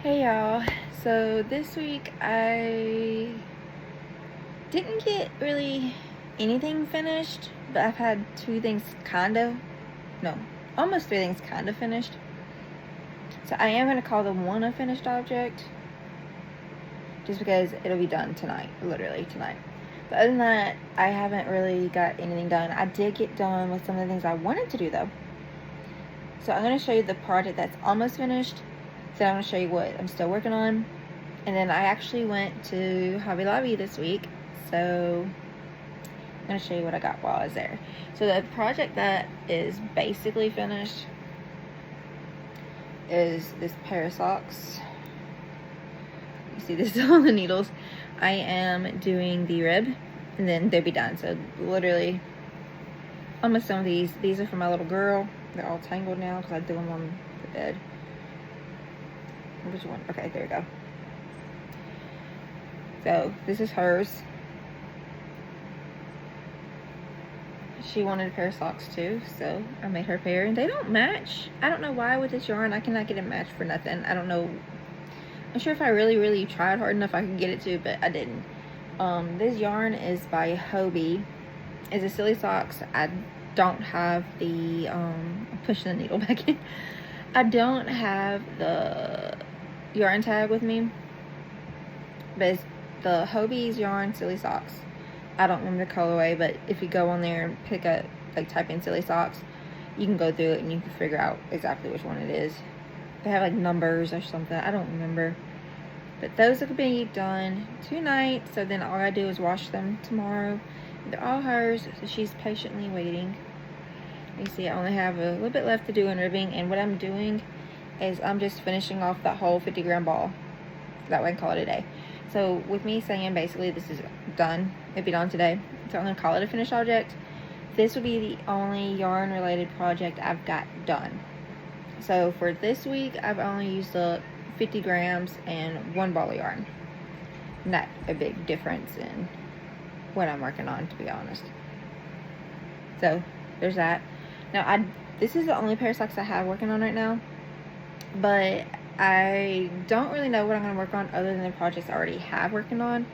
Hey y'all, so this week I didn't get really anything finished, but I've had almost three things kind of finished. So I am going to call them one a finished object, just because it'll be done tonight, literally tonight. But other than that, I haven't really got anything done. I did get done with some of the things I wanted to do though. So I'm going to show you the project that's almost finished. Then I'm going to show you what I'm still working on. And then I actually went to Hobby Lobby this week. So I'm going to show you what I got while I was there. So the project that is basically finished is this pair of socks. You see this all the needles. I am doing the rib and then they'll be done. So literally almost some of these are for my little girl. They're all tangled now because I threw them on the bed. Which one? Okay, there we go. So this is hers. She wanted a pair of socks too, so I made her a pair, and they don't match. I don't know why with this yarn. I cannot get it matched for nothing. I don't know. I'm sure if I really tried hard enough I could get it to, but I didn't. This yarn is by Hobbii. It's a silly socks. I don't have the I'm pushing the needle back in. I don't have the yarn tag with me, but it's the Hobbii's yarn silly socks. I don't remember the colorway, but if you go on there and pick up, like type in silly socks, you can go through it and you can figure out exactly which one it is. They have like numbers or something. I don't remember. But those are going to be done tonight. So then all I do is wash them tomorrow. They're all hers, so she's patiently waiting. You see, I only have a little bit left to do in ribbing. And what I'm doing is I'm just finishing off that whole 50-gram ball. That way I can call it a day. So with me saying basically this is done, it'll be done today, so I'm going to call it a finished object. This will be the only yarn related project I've got done. So for this week I've only used up 50 grams and one ball of yarn. Not a big difference in what I'm working on, to be honest. So there's that. Now this is the only pair of socks I have working on right now, but I don't really know what I'm going to work on other than the projects I already have working on.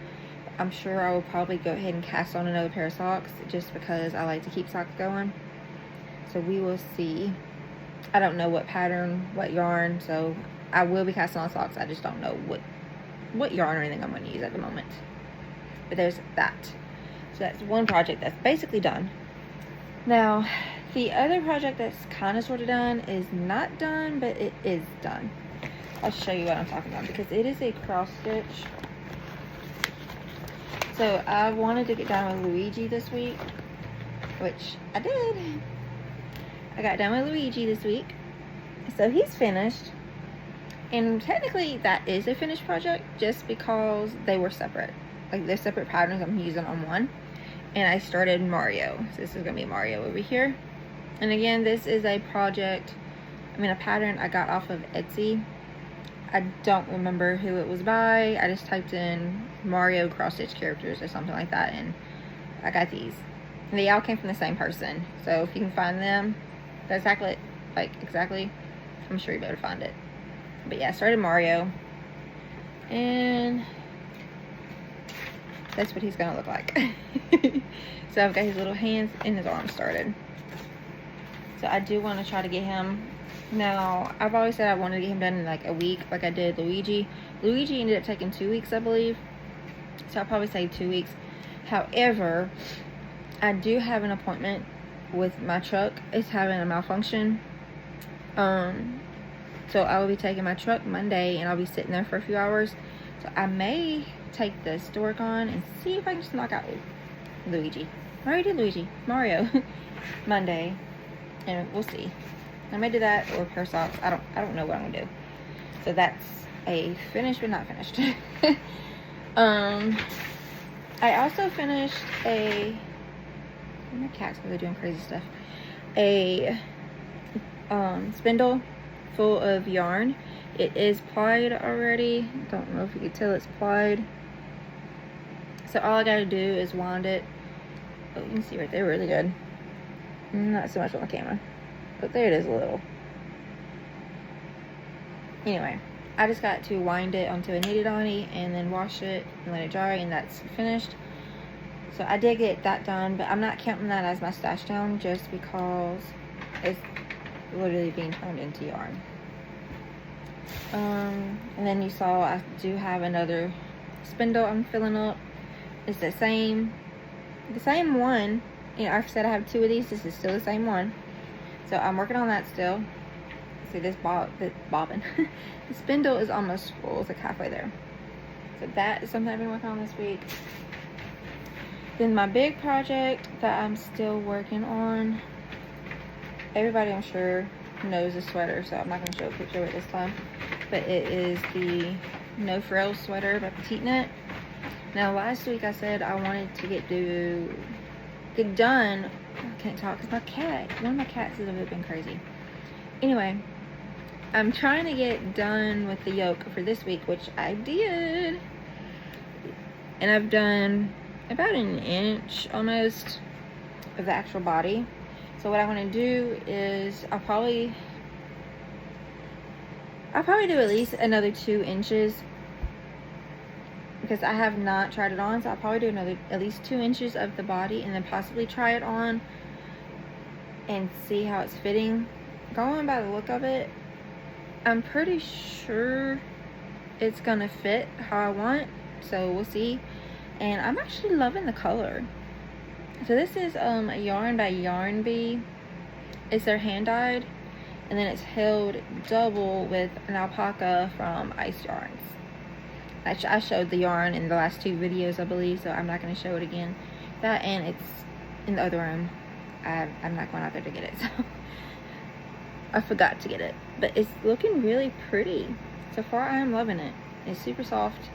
I'm sure I will probably go ahead and cast on another pair of socks just because I like to keep socks going. So we will see. I don't know what pattern, what yarn, so I will be casting on socks. I just don't know what yarn or anything I'm going to use at the moment. But there's that. So that's one project that's basically done. Now, the other project that's kind of sort of done is not done, but it is done. I'll show you what I'm talking about because it is a cross stitch. So I wanted to get done with Luigi this week, which I did. I got done with Luigi this week. So he's finished. And technically that is a finished project just because they were separate. Like they're separate patterns I'm using on one. And I started Mario. So this is going to be Mario over here. And again, this is a project, a pattern I got off of Etsy. I don't remember who it was by. I just typed in Mario cross-stitch characters or something like that, and I got these. And they all came from the same person. So if you can find them, that's exactly, I'm sure you'll be able to find it. But yeah, I started Mario. And that's what he's going to look like. So I've got his little hands and his arms started. So I do want to try to get him. Now, I've always said I wanted to get him done in like a week, like I did Luigi. Luigi ended up taking 2 weeks, I believe. So I'll probably say 2 weeks. However, I do have an appointment with my truck. It's having a malfunction. So I will be taking my truck Monday and I'll be sitting there for a few hours. So I may take this to work on and see if I can just knock out Luigi. I already did Luigi. Mario. Monday. And we'll see. I may do that or a pair of socks. I don't know what I'm gonna do. So that's a finished but not finished. I also finished my cat's really doing crazy stuff. A spindle full of yarn. It is plied already. Don't know if you can tell it's plied. So all I gotta do is wind it. Oh, you can see right there really good. Not so much on the camera, but there it is a little. Anyway, I just got to wind it onto a knitted oni and then wash it and let it dry, and that's finished. So I did get that done, but I'm not counting that as my stash down just because it's literally being turned into yarn. And then you saw I do have another spindle I'm filling up. It's the same one. You know, I've said I have 2 of these. This is still the same one. So I'm working on that still. See, this bobbin. The spindle is almost full. It's like halfway there. So that is something I've been working on this week. Then my big project that I'm still working on. Everybody, I'm sure, knows the sweater, so I'm not going to show a picture of it this time. But it is the No Frills sweater by Petite Knit. Now, last week I said I wanted to get done. I can't talk because one of my cats has been crazy. Anyway, I'm trying to get done with the yoke for this week, which I did. And I've done about 1 inch almost of the actual body. So what I want to do is I'll probably do at least another 2 inches, because I have not tried it on. So I'll probably do at least 2 inches of the body, and then possibly try it on and see how it's fitting. Going by the look of it, I'm pretty sure it's gonna fit how I want, so we'll see. And I'm actually loving the color. So this is a yarn by Yarn Bee. It's their hand dyed, and then it's held double with an alpaca from Ice Yarns. I showed the yarn in the last 2 videos, I believe, so I'm not going to show it again. That, and it's in the other room. I'm not going out there to get it, so I forgot to get it. But it's looking really pretty. So far, I am loving it. It's super soft.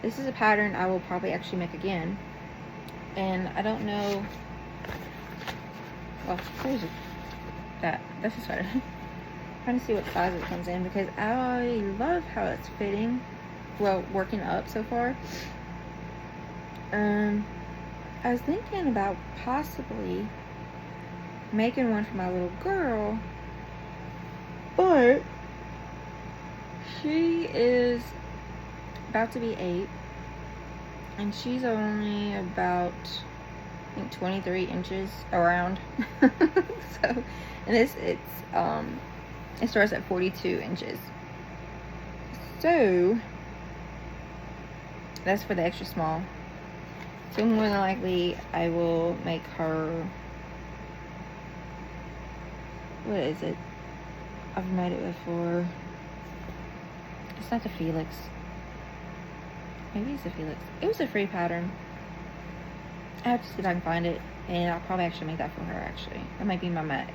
This is a pattern I will probably actually make again. And I don't know. Well, where's that? That's a sweater. I'm trying to see what size it comes in, because I love how it's fitting. Well, working up so far. I was thinking about possibly making one for my little girl, but she is about to be 8, and she's only about, I think, 23 inches around. So, and it starts at 42 inches. So that's for the extra small. So more than likely I will make her, what is it? I've made it before. It's not the Felix. Maybe it's the Felix. It was a free pattern. I have to see if I can find it, and I'll probably actually make that for her. Actually, that might be my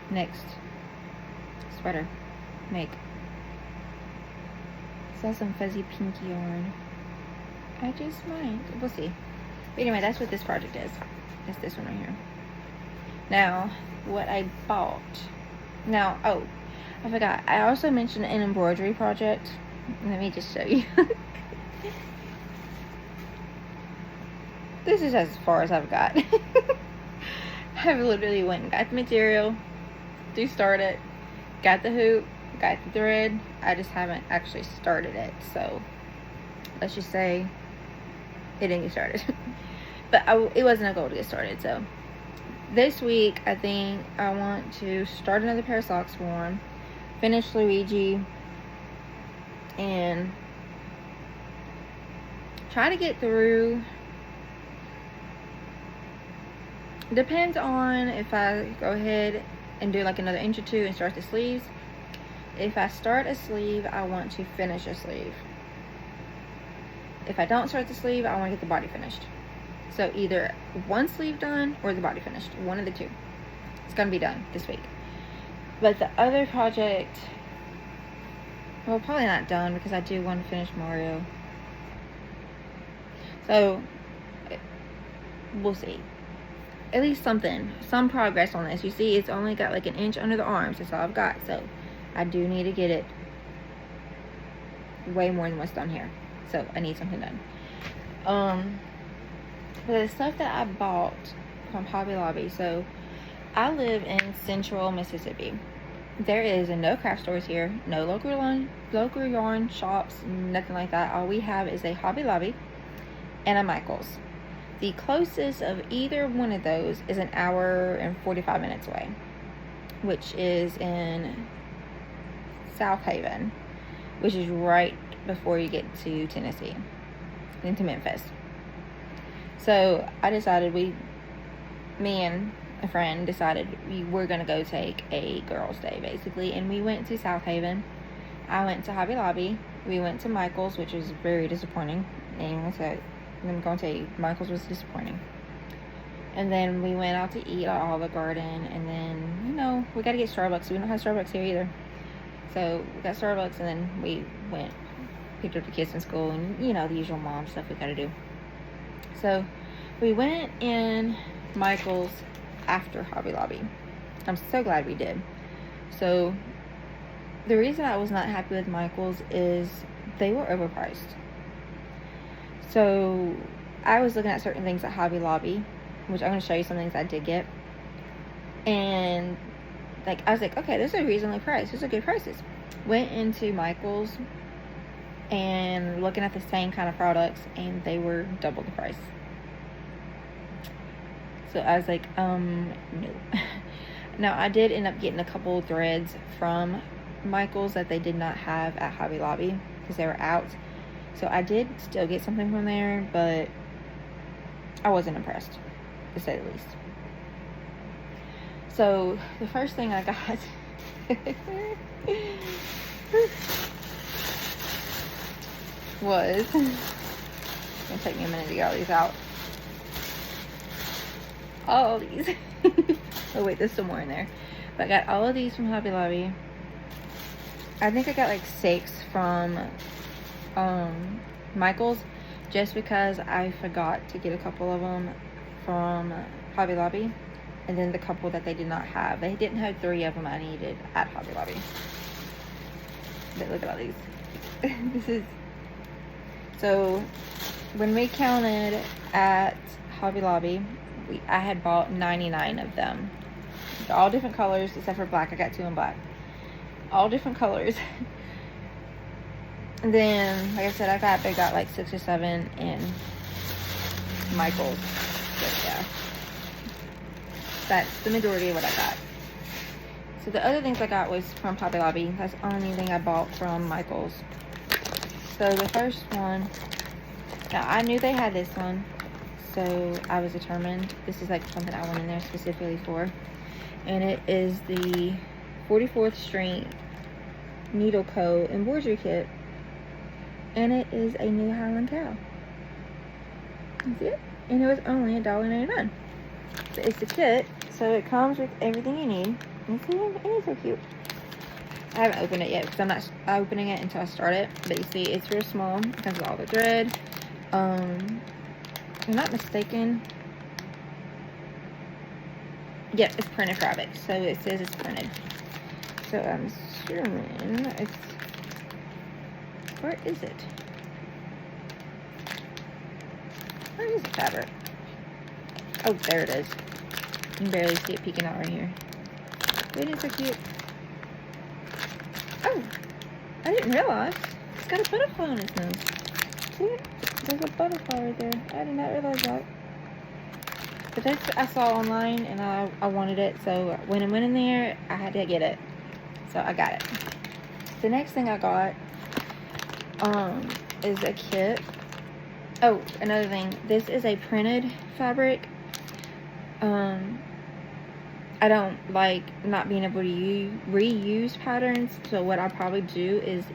next sweater make. So that's some fuzzy pink yarn. I just might. We'll see. But anyway, that's what this project is. It's this one right here. Now, what I bought. Now, oh, I forgot. I also mentioned an embroidery project. Let me just show you. This is as far as I've got. I've literally went and got the material to start it. Got the hoop. Got the thread. I just haven't actually started it. So, let's just say it didn't get started. But it wasn't a goal to get started. So, this week, I think I want to start another pair of socks for him. Finish Luigi. And try to get through. Depends on if I go ahead and do like another inch or 2 and start the sleeves. If I start a sleeve, I want to finish a sleeve. If I don't start the sleeve, I want to get the body finished. So either one sleeve done or the body finished. One of the two. It's going to be done this week. But the other project, well, probably not done, because I do want to finish Mario. So, we'll see. At least something. Some progress on this. You see, it's only got like an inch under the arms. That's all I've got. So, I do need to get it way more than what's done here. So, I need something done. But the stuff that I bought from Hobby Lobby. So, I live in central Mississippi. there is no craft stores here, no local yarn shops, nothing like that. All we have is a Hobby Lobby and a Michaels. The closest of either one of those is an hour and 45 minutes away, which is in South Haven, which is right before you get to Tennessee, into Memphis. So I decided, me and a friend decided we were going to go take a girls' day, basically, and we went to South Haven. I went to Hobby Lobby. We went to Michaels, which was very disappointing. And I'm going to tell you, Michaels was disappointing. And then we went out to eat at Olive Garden, and then, you know, we got to get Starbucks. We don't have Starbucks here either. So we got Starbucks, and then we went, picked up the kids from school, and, you know, the usual mom stuff we got to do. So we went in Michaels after Hobby Lobby. I'm so glad we did. So the reason I was not happy with Michaels is they were overpriced. So I was looking at certain things at Hobby Lobby, which I'm going to show you some things I did get. And like, I was like, okay, this is reasonably priced. These are good prices. Went into Michaels and looking at the same kind of products, and they were double the price. So I was like, no. Now, I did end up getting a couple threads from Michaels that they did not have at Hobby Lobby because they were out. So I did still get something from there, but I wasn't impressed, to say the least. So the first thing I got was, it's gonna take me a minute to get all these out. All these. Oh wait, there's some more in there. But I got all of these from Hobby Lobby. I think I got like 6 from Michaels, just because I forgot to get a couple of them from Hobby Lobby, and then the couple that they did not have. They didn't have 3 of them I needed at Hobby Lobby. But look at all these. This is, so when we counted at Hobby Lobby, I had bought 99 of them. They're all different colors except for black. I got 2 in black. All different colors. And then, like I said, I got like 6 or 7 in Michaels. But yeah, that's the majority of what I got. So the other things I got was from Hobby Lobby. That's the only thing I bought from Michaels. So the first one, now I knew they had this one, so I was determined. This is like something I went in there specifically for. And it is the 44th Street Needle Co. embroidery kit. And it is a new Highland cow. You see it? And it was only $1.99. So it's a kit, so it comes with everything you need. You see it? And it's so cute. I haven't opened it yet because I'm not opening it until I start it. But you see, it's real small. It comes with all the thread. If I'm not mistaken, yep, it's printed fabric. So it says it's printed. So I'm assuming it's, where is it? Where is the fabric? Oh, there it is. You can barely see it peeking out right here. It is so cute. Oh, I didn't realize it's got a butterfly on its nose. See it? There's a butterfly right there. I did not realize that. But that's, I saw online and I wanted it, so when I went in there, I had to get it. So I got it. The next thing I got is a kit. Oh, another thing. This is a printed fabric. I don't like not being able to reuse patterns, so what I'll probably do is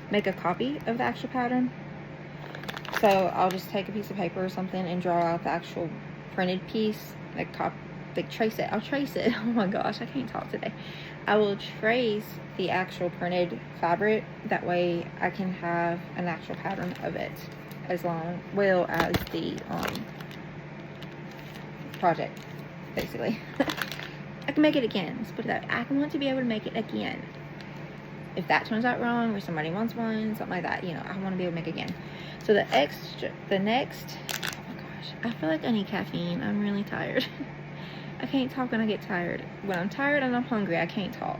make a copy of the actual pattern. So I'll just take a piece of paper or something and draw out the actual printed piece, like trace it. I'll trace it. Oh my gosh, I can't talk today. I will trace the actual printed fabric. That way I can have an actual pattern of it, as well as the project, basically. I can make it again. Let's put it that way. I want to be able to make it again. If that turns out wrong, or somebody wants one, something like that, you know, I want to be able to make it again. So the next, oh my gosh, I feel like I need caffeine. I'm really tired. I can't talk when I get tired. When I'm tired and I'm hungry, I can't talk.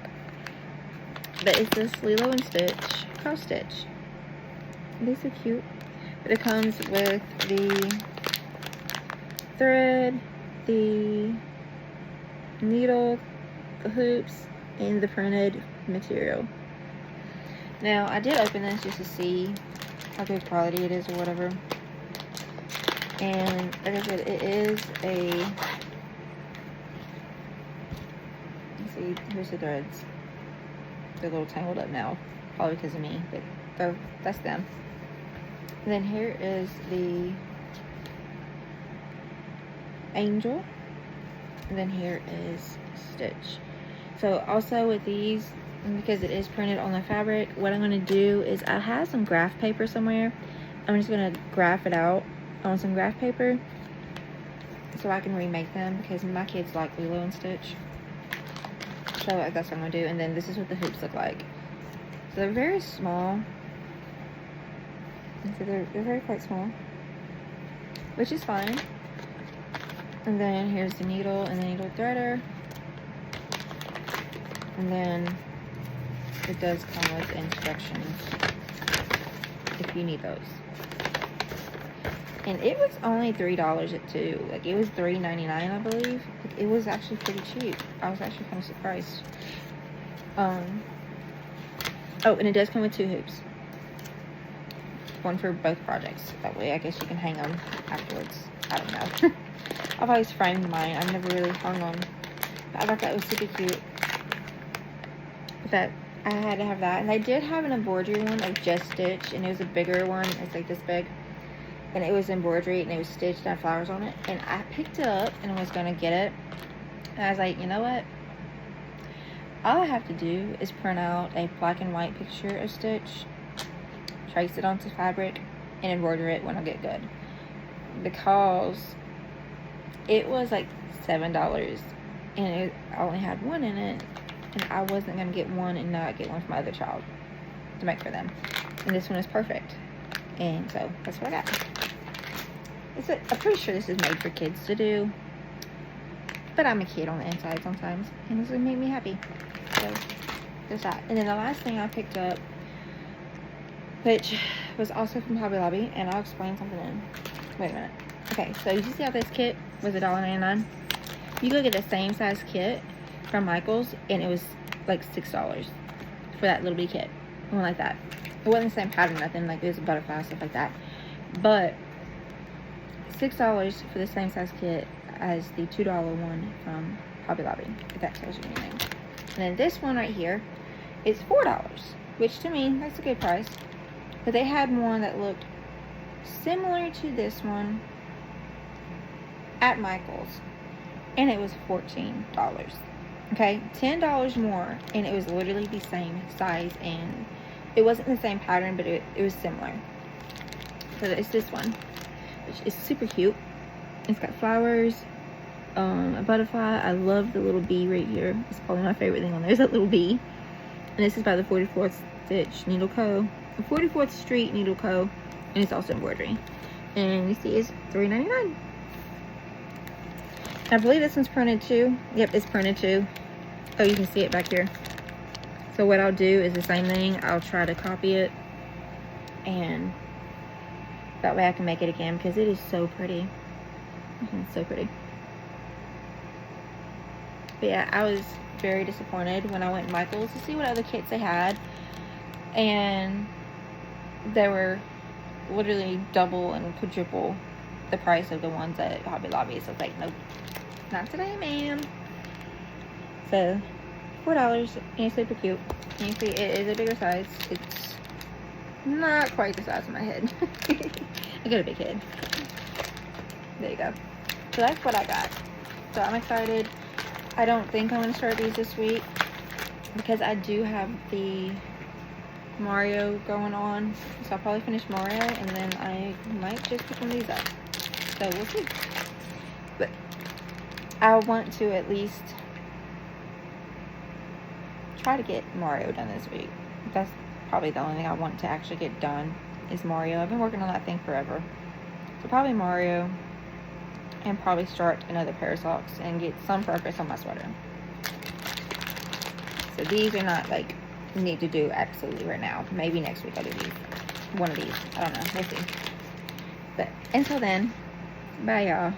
But it's this Lilo and Stitch cross stitch. These are cute. But it comes with the thread, the needle, the hoops, and the printed material. Now, I did open this just to see how good quality it is or whatever. And like I said, it is a, let's see, here's the threads. They're a little tangled up now, probably because of me, but that's them. And then here is the angel, and then here is Stitch. So also with these, because it is printed on the fabric, what I'm going to do is I have some graph paper somewhere. I'm just going to graph it out on some graph paper so I can remake them, because my kids like Lilo and Stitch. So that's what I'm going to do. And then this is what the hoops look like. So they're very small. And so they're very quite small, which is fine. And then here's the needle and the needle threader. And then it does come with instructions if you need those. And it was only $3 at two. Like, it was $3.99, I believe. Like, it was actually pretty cheap. I was actually kind of surprised. Oh, and it does come with 2 hoops. One for both projects. That way, I guess you can hang them afterwards. I don't know. I've always framed mine. I've never really hung them. But I thought that was super cute. That I had to have that. And I did have an embroidery one of Just Stitch, and it was a bigger one. It's like this big. And it was embroidery, and it was stitched and had flowers on it. And I picked it up and was going to get it. And I was like, you know what? All I have to do is print out a black and white picture of Stitch, trace it onto fabric, and embroider it when I get good. Because it was like $7, and I only had one in it, and I wasn't going to get one and not get one for my other child to make for them. And this one is perfect. And so that's what I got. I'm pretty sure this is made for kids to do, but I'm a kid on the inside sometimes, and this would make me happy. So there's that. And then the last thing I picked up, which was also from Hobby Lobby, and I'll explain something in. Wait a minute. Okay, so you see how this kit was $1.99? You go get the same size kit from Michael's, and it was like $6 for that little bitty kit. One like that. It wasn't the same pattern, nothing. Like, it was a butterfly, stuff like that. But $6 for the same size kit as the $2 one from Hobby Lobby, if that tells you anything. And then this one right here is $4, which to me, that's a good price. But they had one that looked similar to this one at Michael's, and it was $14. Okay, $10 more, and it was literally the same size, and it wasn't the same pattern, but it was similar. So it's this one, which is super cute. It's got flowers, a butterfly. I love the little bee right here. It's probably my favorite thing on there is that little bee. And this is by the 44th Stitch Needle Co. The 44th Street Needle Co. And it's also embroidery. And you see it's $3.99. I believe this one's printed too. Yep, it's printed too. Oh, you can see it back here. So what I'll do is the same thing. I'll try to copy it, and that way I can make it again, because it is so pretty. It's so pretty. But yeah, I was very disappointed when I went to Michael's to see what other kits they had, and they were literally double and quadruple the price of the ones at Hobby Lobby. So it's like, nope, not today, ma'am. So $4, and it's super cute. And you see it is a bigger size. It's not quite the size of my head. I got a big head. There you go. So that's what I got. So I'm excited. I don't think I'm going to start these this week, because I do have the Mario going on. So I'll probably finish Mario, and then I might just pick one of these up. So we'll see. But I want to at least try to get Mario done this week. That's probably the only thing I want to actually get done is Mario. I've been working on that thing forever. So probably Mario. and probably start another pair of socks and get some progress on my sweater. So these are not like need to do absolutely right now. Maybe next week I'll do these. One of these. I don't know. We'll see. But until then, bye y'all.